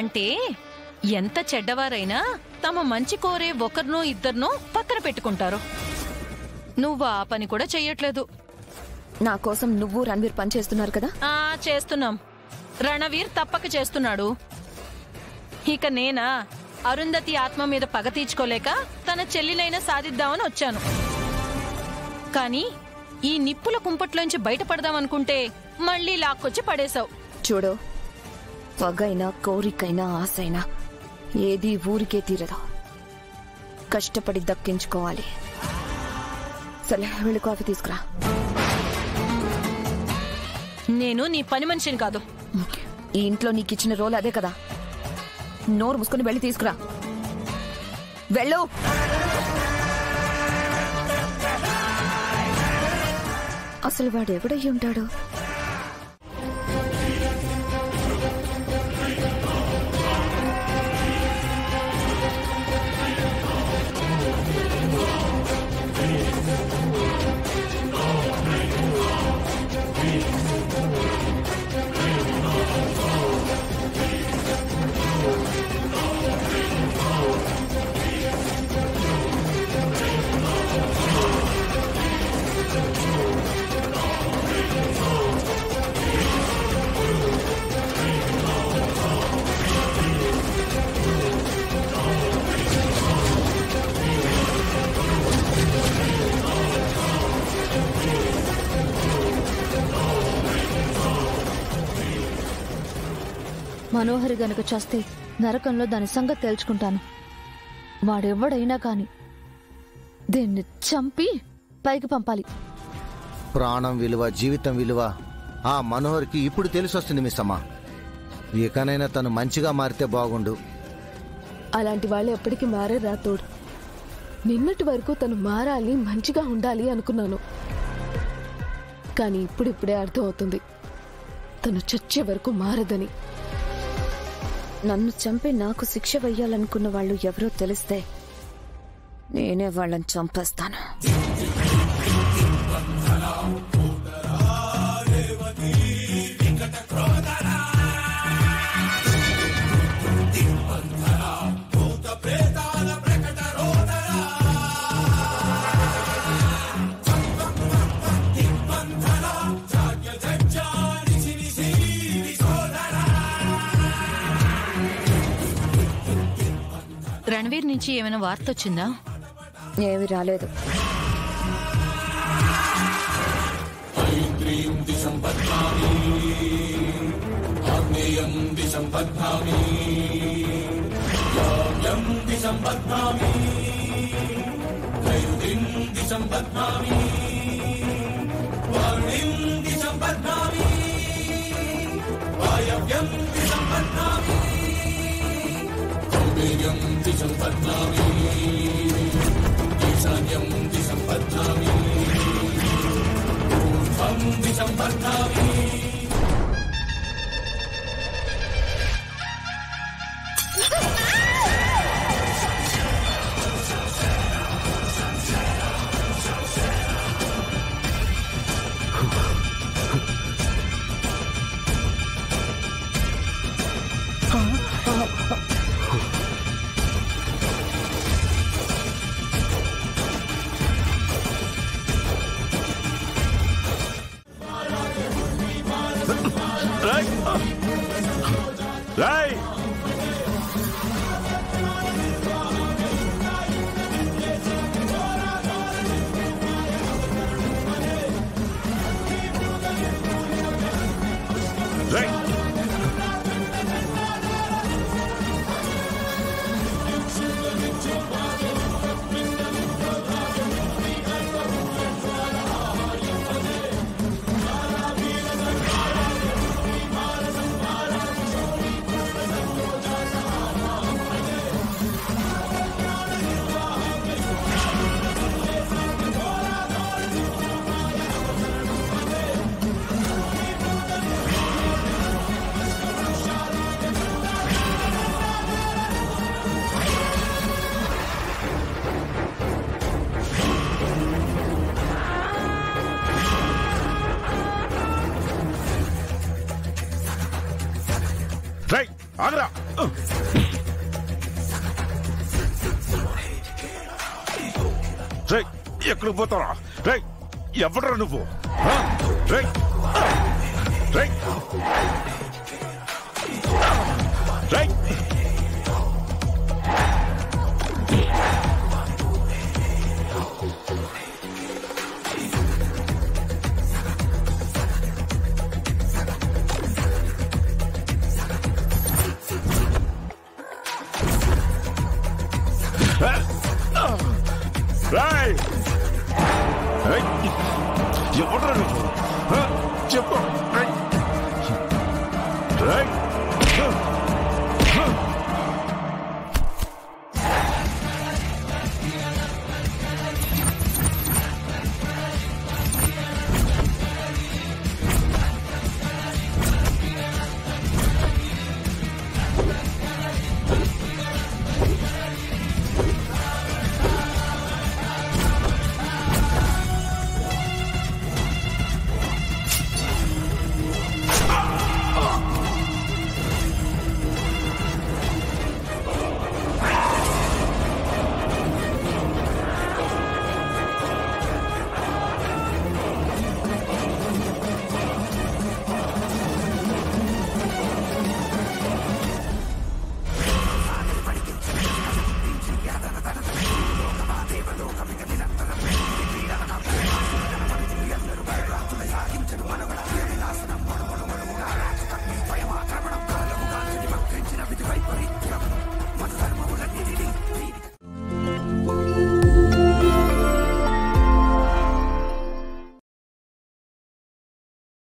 అంటే ఎంత చెడ్డవారైనా తమ మంచి కోరే ఒకరినో ఇద్దరినో పక్కన పెట్టుకుంటారు. నువ్వు ఆ పని కూడా చెయ్యట్లేదు. నా కోసం నువ్వు రణవీర్ పని చేస్తున్నారు కదా? చేస్తున్నాం. రణవీర్ తప్పక చేస్తున్నాడు. ఇక నేనా అరుంధతి ఆత్మ మీద పగ తీర్చుకోలేక తన చెల్లినైనా సాధిద్దామని వచ్చాను. కానీ ఈ నిప్పుల కుంపట్లోంచి బయటపడదామనుకుంటే మళ్ళీ లాక్కొచ్చి పడేశావు. చూడు, పగైనా కోరికైనా ఆశైనా ఏది ఊరికే తీరదు, కష్టపడి దక్కించుకోవాలి. సరే వెళ్ళి కాఫీ తీసుకురా. నేను నీ పని మనిషిని కాదు. ఈ ఇంట్లో నీకిచ్చిన రోల్ అదే కదా, నోరు మూసుకుని వెళ్ళి తీసుకురా. వెళ్ళు. అసలు వాడు ఎవడయ్యి ఉంటాడు? మనోహరి గనక చేస్తే నరకంలో దాని సంగతి తేల్చుకుంటాను. వాడెవ్వడైనా కాని దీన్ని చంపి పైకి పంపాలి. ప్రాణం విలువ, జీవితం విలువ ఆ మనోహర్కి ఇప్పుడు తెలిసొస్తుంది మిస్సమ్మ. ఇకనైనా తను మంచిగా మారితే బాగుండు. అలాంటి వాళ్ళు ఎప్పటికీ మారే రాతోడు. నిన్నటి వరకు తను మారాలి, మంచిగా ఉండాలి అనుకున్నాను. కానీ ఇప్పుడిప్పుడే అర్థమవుతుంది తను చచ్చే వరకు మారదని. నన్ను చంపి నాకు శిక్ష వెయ్యాలనుకున్న వాళ్ళు ఎవరో తెలిస్తే నేనే వాళ్ళని చంపేస్తాను. రణవీర్ నుంచి ఏమైనా వార్త వచ్చిందా? ఏమీ రాలేదు. రేయ్ ఎక్కడికి పోతారా? రేయ్ ఎవడరా నువ్వు? రేయ్ రేయ్ రేయ్ రేయ్ రేయ్ ఎవడరా నువ్వు? చెప్పు. రేయ్